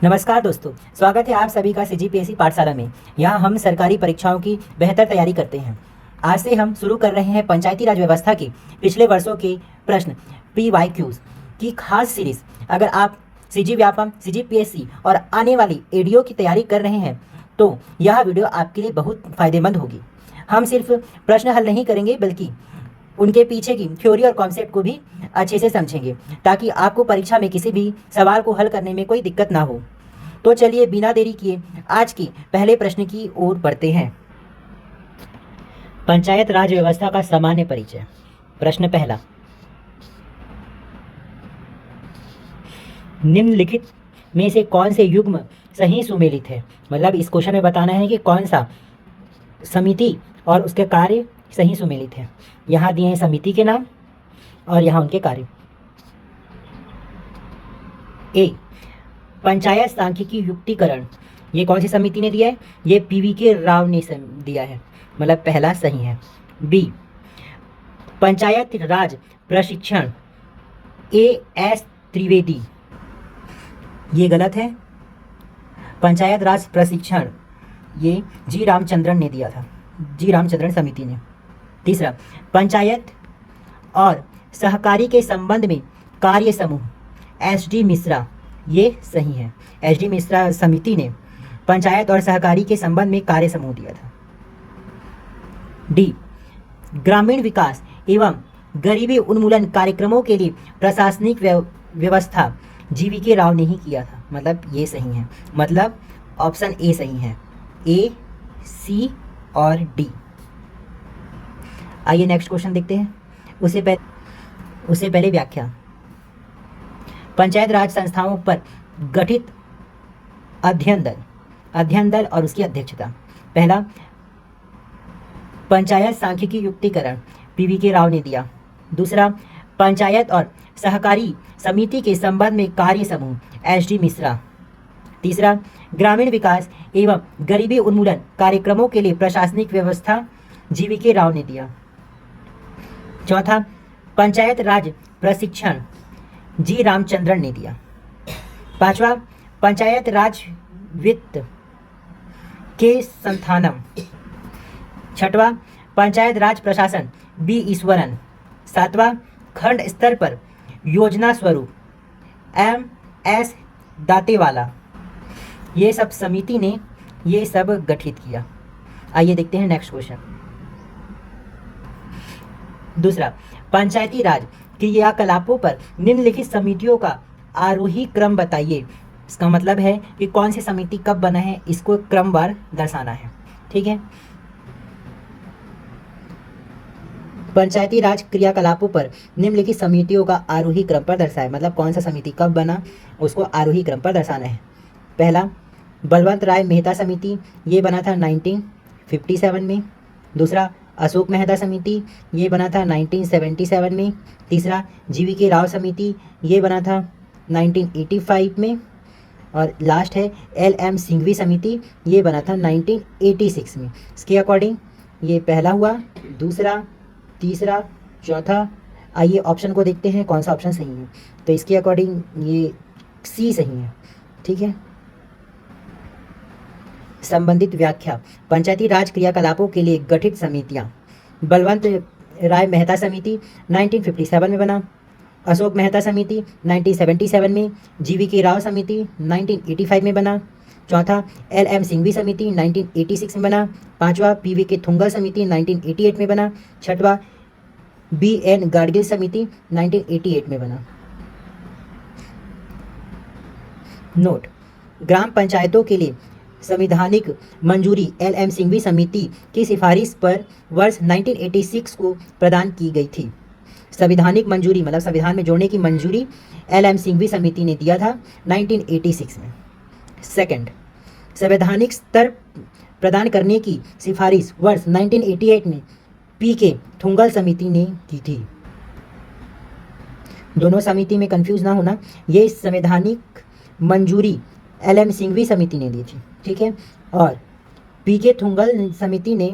नमस्कार दोस्तों, स्वागत है आप सभी का सीजीपीएससी पाठशाला में। यहाँ हम सरकारी परीक्षाओं की बेहतर तैयारी करते हैं। आज से हम शुरू कर रहे हैं पंचायती राज व्यवस्था के पिछले वर्षों के प्रश्न PYQs की खास सीरीज। अगर आप सीजी व्यापम, सीजीपीएससी और आने वाली एडीओ की तैयारी कर रहे हैं तो यह वीडियो आपके लिए बहुत फ़ायदेमंद होगी। हम सिर्फ प्रश्न हल नहीं करेंगे बल्कि उनके पीछे की थ्योरी और कॉन्सेप्ट को भी अच्छे से समझेंगे ताकि आपको परीक्षा में किसी भी सवाल को हल करने में कोई दिक्कत ना हो। तो चलिए बिना देरी किए आज के पहले प्रश्न की ओर बढ़ते हैं। पंचायत राज व्यवस्था का सामान्य परिचय। प्रश्न पहला, निम्नलिखित में से कौन से युग्म सही सुमेलित है। मतलब इस क्वेश्चन में बताना है कि कौन सा समिति और उसके कार्य सही सुमेलित है। यहाँ दिए हैं समिति के नाम और यहाँ उनके कार्य। ए, पंचायत सांख्यिकी युक्तिकरण, ये कौन सी समिति ने दिया है? ये PVK राव ने दिया है, मतलब पहला सही है। बी, पंचायत राज प्रशिक्षण AS त्रिवेदी, ये गलत है। पंचायत राज प्रशिक्षण ये G रामचंद्रन ने दिया था, G रामचंद्रन समिति ने। तीसरा, पंचायत और सहकारी के संबंध में कार्य समूह SD मिश्रा, ये सही है। SD मिश्रा समिति ने पंचायत और सहकारी के संबंध में कार्य समूह दिया था। डी, ग्रामीण विकास एवं गरीबी उन्मूलन कार्यक्रमों के लिए प्रशासनिक व्यवस्था GVK राव ने ही किया था, मतलब ये सही है। मतलब ऑप्शन ए सही है, A, C और D। आइए नेक्स्ट क्वेश्चन देखते हैं। उससे पहले व्याख्या। पंचायत राज संस्थाओं पर गठित अध्ययन दल और उसकी अध्यक्षता। पहला, पंचायत सांख्यिकी युक्तिकरण PVK राव ने दिया। दूसरा, पंचायत और सहकारी समिति के संबंध में कार्य समूह SD मिश्रा। तीसरा, ग्रामीण विकास एवं गरीबी उन्मूलन कार्यक्रमों के लिए प्रशासनिक व्यवस्था GVK राव ने दिया। चौथा, पंचायत राज प्रशिक्षण G रामचंद्रन ने दिया। पांचवा, पंचायत राज वित्त के संस्थानम। छठवां, पंचायत राज प्रशासन B ईश्वरन। सातवां, खंड स्तर पर योजना स्वरूप MS दातेवाला। ये सब समिति ने ये सब गठित किया। आइए देखते हैं नेक्स्ट क्वेश्चन। दूसरा, पंचायती राज क्रियाकलापों पर निम्नलिखित समितियों का आरोही क्रम बताइए। इसका मतलब है कि कौन सी समिति कब बना है, इसको क्रमवार दर्शाना है। ठीक है, पंचायती राज क्रियाकलापों पर निम्नलिखित समितियों का आरोही क्रम पर दर्शाए, मतलब कौन सा समिति कब बना उसको आरोही क्रम पर दर्शाना है। पहला, बलवंत राय मेहता समिति, ये बना था 1957 में। दूसरा, अशोक मेहता समिति, ये बना था 1977 में। तीसरा, GVK राव समिति, ये बना था 1985 में। और लास्ट है LM सिंघवी समिति, ये बना था 1986 में। इसके अकॉर्डिंग ये पहला हुआ, दूसरा, तीसरा, चौथा। आइए ऑप्शन को देखते हैं कौन सा ऑप्शन सही है। तो इसके अकॉर्डिंग ये C सही है। ठीक है, संबंधित व्याख्या। पंचायती राज क्रियाकलापों के लिए गठित समितियां। बलवंत राय मेहता समिति 1957 में बना। अशोक मेहता समिति 1977 में। GVK राव समिति 1985 में बना। चौथा, LM सिंघवी समिति 1986 में बना। पांचवा, PVK थुंगल समिति 1988 में बना। छठवा, BN गाडगिल समिति 1988 में बना। नोट, ग्राम पंचायतों के लिए संवैधानिक मंजूरी LM सिंघवी समिति की सिफारिश पर वर्ष 1986 को प्रदान की गई थी। संवैधानिक मंजूरी मतलब संविधान में जोड़ने की मंजूरी LM सिंघवी समिति ने दिया था 1986 में। सेकंड, संवैधानिक स्तर प्रदान करने की सिफारिश वर्ष 1988 में PK थुंगल समिति ने की थी। दोनों समिति में कंफ्यूज ना होना, ये संवैधानिक मंजूरी LM सिंघवी समिति ने दी थी। ठीक है, और PK थुंगल समिति ने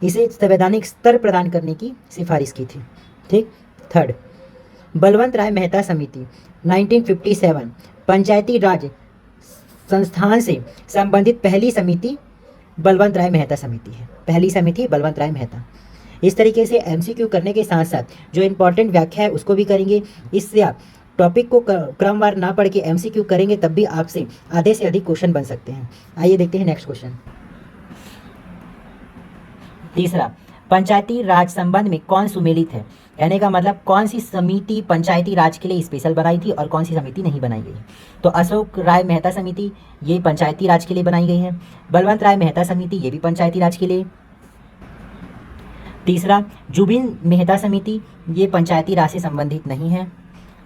इसे संवैधानिक स्तर प्रदान करने की सिफारिश की थी। ठीक। थर्ड, बलवंत राय मेहता समिति 1957 पंचायती राज संस्थान से संबंधित पहली समिति बलवंत राय मेहता समिति है। पहली समिति बलवंत राय मेहता। इस तरीके से एमसीक्यू करने के साथ साथ जो इम्पोर्टेंट व्याख्या है उसको भी करेंगे। इससे आप टॉपिक को क्रमवार ना पढ़ के एमसीक्यू करेंगे तब भी आपसे आधे से अधिक क्वेश्चन बन सकते हैं। आइए देखते हैं नेक्स्ट क्वेश्चन। तीसरा, पंचायती राज संबंध में कौन सुमेलित है? कहने का मतलब कौन सी समिति पंचायती राज के लिए स्पेशल बनाई थी और कौन सी समिति नहीं बनाई गई। तो अशोक राय मेहता समिति ये पंचायती राज के लिए बनाई गई है। बलवंत राय मेहता समिति ये भी पंचायती राज के लिए। तीसरा, जुबिन मेहता समिति ये पंचायती राज से संबंधित नहीं है।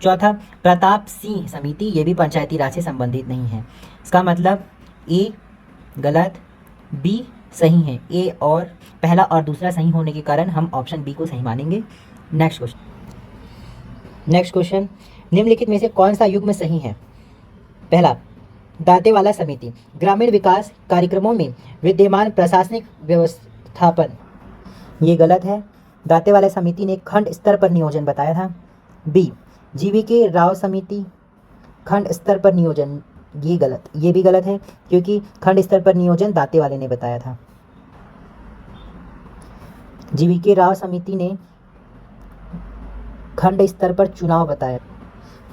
चौथा, प्रताप सिंह समिति ये भी पंचायती राज से संबंधित नहीं है। इसका मतलब ए गलत, बी सही है। ए और पहला और दूसरा सही होने के कारण हम ऑप्शन बी को सही मानेंगे। नेक्स्ट क्वेश्चन, निम्नलिखित में से कौन सा युग्म सही है? पहला, दांतेवाला समिति ग्रामीण विकास कार्यक्रमों में विद्यमान प्रशासनिक व्यवस्थापन ये गलत है। दांतेवाला समिति ने खंड स्तर पर नियोजन बताया था। बी, जीवीके राव समिति खंड स्तर पर नियोजन ये गलत, ये भी गलत है क्योंकि खंड स्तर पर नियोजन दांतेवाले ने बताया था। जीवीके राव समिति ने खंड स्तर पर चुनाव बताया,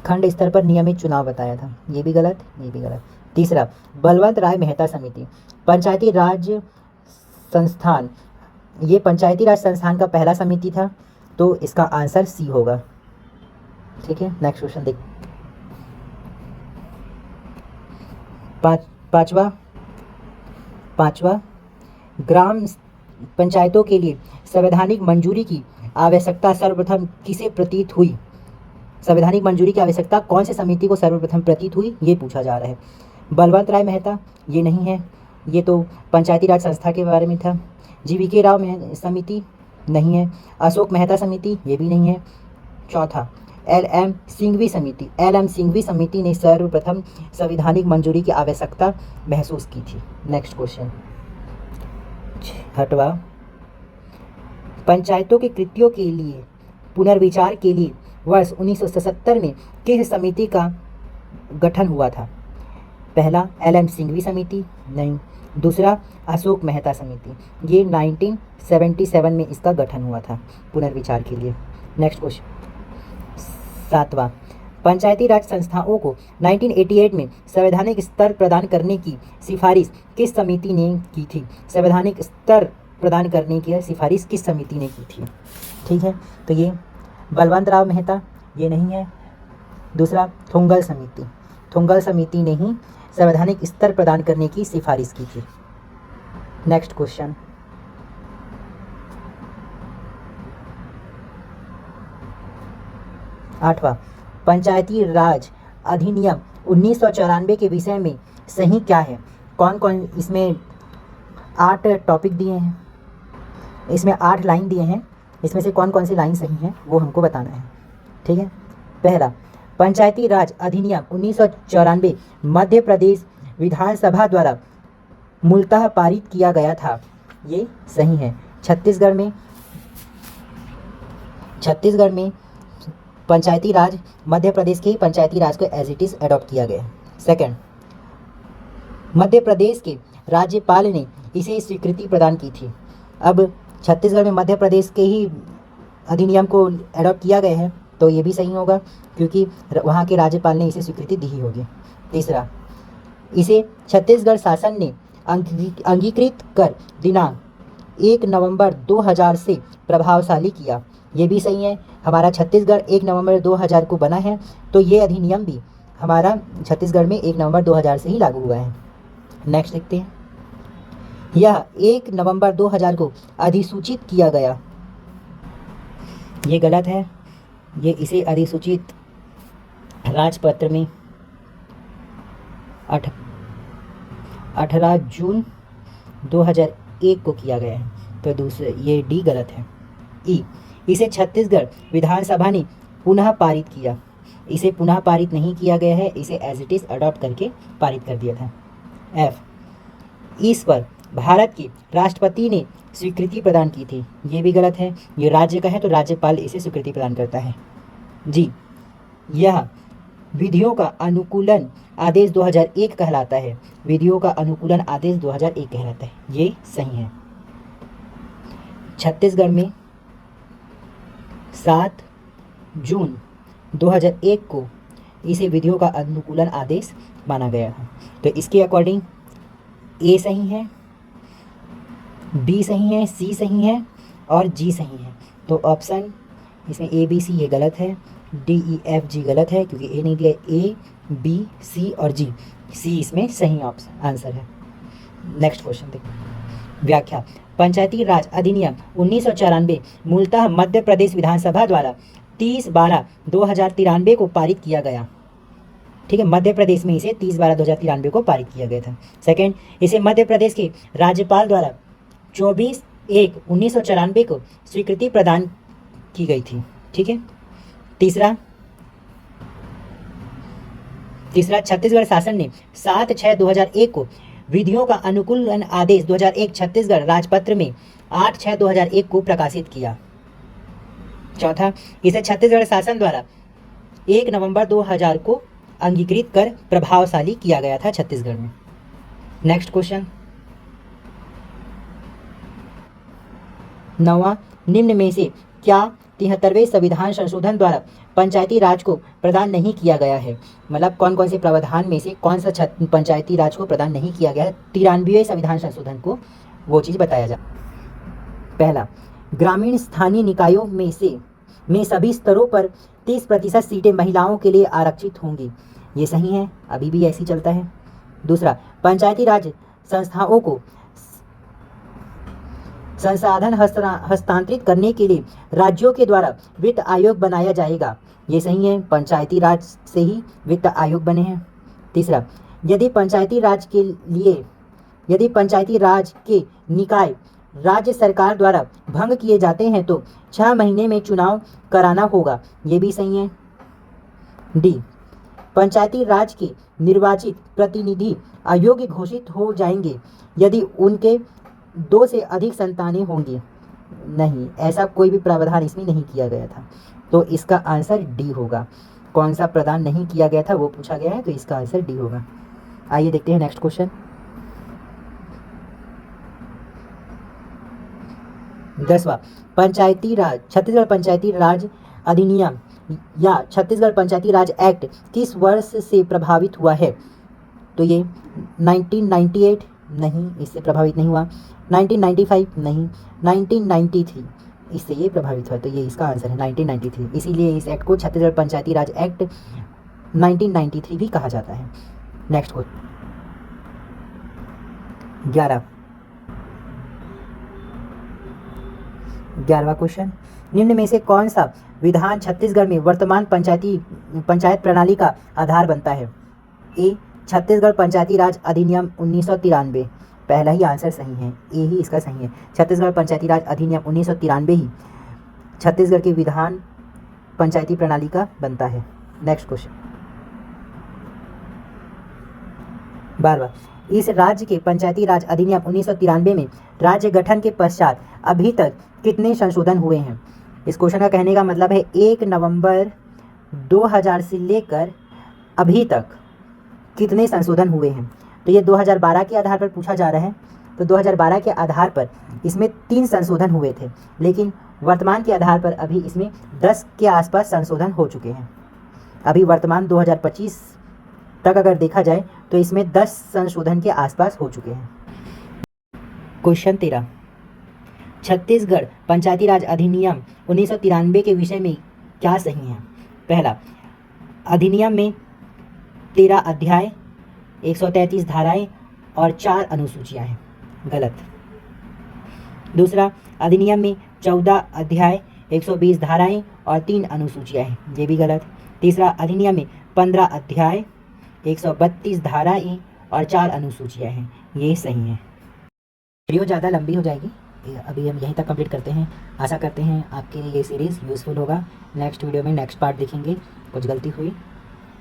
खंड स्तर पर नियमित चुनाव बताया था। ये भी गलत, ये भी गलत। तीसरा, बलवंत राय मेहता समिति पंचायती राज संस्थान ये पंचायती राज संस्थान का पहला समिति था, तो इसका आंसर सी होगा। ठीक है, नेक्स्ट क्वेश्चन देख। पांचवा, ग्राम पंचायतों के लिए संवैधानिक मंजूरी की आवश्यकता सर्वप्रथम किसे प्रतीत हुई? संवैधानिक मंजूरी की आवश्यकता कौन से समिति को सर्वप्रथम प्रतीत हुई ये पूछा जा रहा है। बलवंत राय मेहता ये नहीं है, ये तो पंचायती राज संस्था के बारे में था। जीवीके राव समिति नहीं है। अशोक मेहता समिति ये भी नहीं है। चौथा, एल.एम. सिंघवी समिति ने सर्वप्रथम संवैधानिक मंजूरी की आवश्यकता महसूस की थी। नेक्स्ट क्वेश्चन, छठवां, पंचायतों के कृत्यों के लिए पुनर्विचार के लिए वर्ष 1977 में किस समिति का गठन हुआ था? पहला, एल.एम. सिंघवी समिति नहीं। दूसरा, अशोक मेहता समिति ये 1977 में इसका गठन हुआ था पुनर्विचार के लिए। नेक्स्ट क्वेश्चन, सातवां, पंचायती राज संस्थाओं को 1988 में संवैधानिक स्तर प्रदान करने की सिफारिश किस समिति ने की थी? संवैधानिक स्तर प्रदान करने की सिफारिश किस समिति ने की थी? ठीक है, तो ये बलवंत राव मेहता ये नहीं है। दूसरा, थुंगल समिति ने ही संवैधानिक स्तर प्रदान करने की सिफारिश की थी। नेक्स्ट क्वेश्चन, आठवां, पंचायती राज अधिनियम 1994 के विषय में सही क्या है? कौन कौन इसमें 8 टॉपिक दिए हैं, इसमें 8 लाइन दिए हैं, इसमें से कौन कौन सी लाइन सही है वो हमको बताना है। ठीक है, पहला, पंचायती राज अधिनियम 1994 मध्य प्रदेश विधानसभा द्वारा मूलतः पारित किया गया था, ये सही है। छत्तीसगढ़ में पंचायती राज मध्य प्रदेश के पंचायती राज को एज इट इज़ अडॉप्ट किया गया। सेकंड, मध्य प्रदेश के राज्यपाल ने इसे स्वीकृति प्रदान की थी। अब छत्तीसगढ़ में मध्य प्रदेश के ही अधिनियम को अडॉप्ट किया गया है, तो ये भी सही होगा क्योंकि वहाँ के राज्यपाल ने इसे स्वीकृति दी ही होगी। तीसरा, इसे छत्तीसगढ़ शासन ने अंगीकृत कर दिनांक 1 नवंबर 2000 से प्रभावशाली किया, ये भी सही है। हमारा छत्तीसगढ़ 1 नवंबर 2000 को बना है, तो ये अधिनियम भी हमारा छत्तीसगढ़ में 1 नवंबर 2000 से ही लागू हुआ है। नेक्स्ट देखते हैं, यह 1 नवंबर 2000 को अधिसूचित किया गया, ये गलत है। ये इसे अधिसूचित राजपत्र में 18 जून 2001 को किया गया है, तो दूसरे ये डी गलत है। ई, इसे छत्तीसगढ़ विधानसभा ने पुनः पारित किया, इसे पुनः पारित नहीं किया गया है, इसे एज इट इज़ अडॉप्ट करके पारित कर दिया था। एफ, इस पर भारत के राष्ट्रपति ने स्वीकृति प्रदान की थी, ये भी गलत है। ये राज्य का है तो राज्यपाल इसे स्वीकृति प्रदान करता है। जी, यह विधियों का अनुकूलन आदेश 2001 कहलाता है। विधियों का अनुकूलन आदेश 2001 कहलाता है। ये सही है। छत्तीसगढ़ में 7 जून 2001 को इसे विधियों का अनुकूलन आदेश माना गया है। तो इसके अकॉर्डिंग ए सही है, बी सही है, सी सही है और जी सही है। तो ऑप्शन इसमें ए बी सी ये गलत है, डी ई एफ जी गलत है क्योंकि ए नहीं दिया, ए बी सी और जी, सी इसमें सही ऑप्शन आंसर है। नेक्स्ट क्वेश्चन देखिए। व्याख्या। पंचायती राज अधिनियम 1994 मूलतः मध्य प्रदेश विधानसभा द्वारा 30/12/2093 को पारित किया गया। ठीक है, मध्य प्रदेश में इसे 30/12/2093 को पारित किया गया था। सेकंड, इसे मध्य प्रदेश के राज्यपाल द्वारा 24/1/1994 को स्वीकृति प्रदान की गई थी। ठीक है। तीसरा, छत्तीसगढ़ शासन ने 7/6/2001 को विधियों का अनुकूलन आदेश 2001 छत्तीसगढ़ राजपत्र में 8/6/2001 को प्रकाशित किया। चौथा, इसे छत्तीसगढ़ शासन द्वारा 1 नवंबर 2000 को अंगीकृत कर प्रभावशाली किया गया था छत्तीसगढ़ में। Next question. 9वां, निम्न में से क्या 73वें संविधान संशोधन द्वारा पंचायती राज को प्रदान नहीं किया गया है? मतलब कौन कौन से प्रावधान में से कौन सा पंचायती राज को प्रदान नहीं किया गया है 93वें संविधान संशोधन को, वो चीज़ बताया जा। पहला, ग्रामीण स्थानीय निकायों में सभी स्तरों पर 30% सीटें महिलाओं के लिए आरक्षित होंगी। ये सही है, अभी भी ऐसी चलता है। दूसरा, पंचायती राज संस्थाओं को संसाधन हस्तांतरित करने के लिए राज्यों के द्वारा वित्त आयोग बनाया जाएगा। ये सही है, पंचायती राज से ही वित्त आयोग बने हैं। तीसरा, यदि पंचायती राज के निकाय राज्य सरकार द्वारा भंग किए जाते हैं तो 6 महीने में चुनाव कराना होगा। ये भी सही है। डी, पंचायती राज के निर्वाचित प्रतिनिधि अयोग्य घोषित हो जाएंगे यदि उनके 2 से अधिक संतानें होंगी। नहीं, ऐसा कोई भी प्रावधान इसमें नहीं किया गया था, तो इसका आंसर डी होगा। कौन सा प्रदान नहीं किया गया था वो पूछा गया है, तो इसका आंसर डी होगा। आइए देखते हैं नेक्स्ट क्वेश्चन। 10वां, छत्तीसगढ़ पंचायती राज अधिनियम या छत्तीसगढ़ पंचायती राज एक्ट किस वर्ष से प्रभावित हुआ है? तो ये 1998 नहीं, इससे प्रभावित नहीं हुआ। 1995 नहीं, 1993 इससे ये प्रभावित हुआ। तो ये इसका आंसर है 1993। इसीलिए इस एक्ट को छत्तीसगढ़ पंचायती राज एक्ट 1993 भी कहा जाता है। नेक्स्ट क्वेश्चन 11वां क्वेश्चन, निम्न में से कौन सा विधान छत्तीसगढ़ में वर्तमान पंचायत प्रणाली का आधार बनता है? ए, छत्तीसगढ़ पंचायती राज अधिनियम 1993। पहला ही आंसर सही है, ए ही इसका सही है। छत्तीसगढ़ पंचायती राज अधिनियम 1993 ही छत्तीसगढ़ के विधान पंचायती प्रणाली का बनता है। नेक्स्ट क्वेश्चन 12वां, इस राज्य के पंचायती राज अधिनियम 1993 में राज्य गठन के पश्चात अभी तक कितने संशोधन हुए हैं? इस क्वेश्चन का कहने का मतलब है 1 नवंबर 2000 से लेकर अभी तक कितने संशोधन हुए हैं। तो ये 2012 के आधार पर पूछा जा रहा है, तो 2012 के आधार पर इसमें 3 संशोधन हुए थे, लेकिन वर्तमान के आधार पर अभी इसमें 10 के आसपास संशोधन हो चुके हैं। अभी वर्तमान 2025 तक अगर देखा जाए तो इसमें 10 संशोधन के आसपास हो चुके हैं। क्वेश्चन 13, छत्तीसगढ़ पंचायती राज अधिनियम 1993 के विषय में क्या सही है? पहला, अधिनियम में 13 अध्याय, 133 धाराएं और 4 अनुसूचियां हैं। गलत। दूसरा, अधिनियम में 14 अध्याय, 120 धाराएं और 3 अनुसूचियां हैं। ये भी गलत। तीसरा, अधिनियम में 15 अध्याय, 132 धाराएं और 4 अनुसूचियां हैं। ये सही है। वीडियो ज़्यादा लंबी हो जाएगी, अभी हम यहीं तक कंप्लीट करते हैं। आशा करते हैं आपके लिए ये सीरीज़ यूज़फुल होगा। नेक्स्ट वीडियो में नेक्स्ट पार्ट देखेंगे। कुछ गलती हुई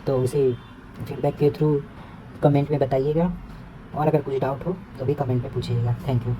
तो उसे फीडबैक के थ्रू कमेंट में बताइएगा, और अगर कुछ डाउट हो तो भी कमेंट में पूछिएगा। Thank you.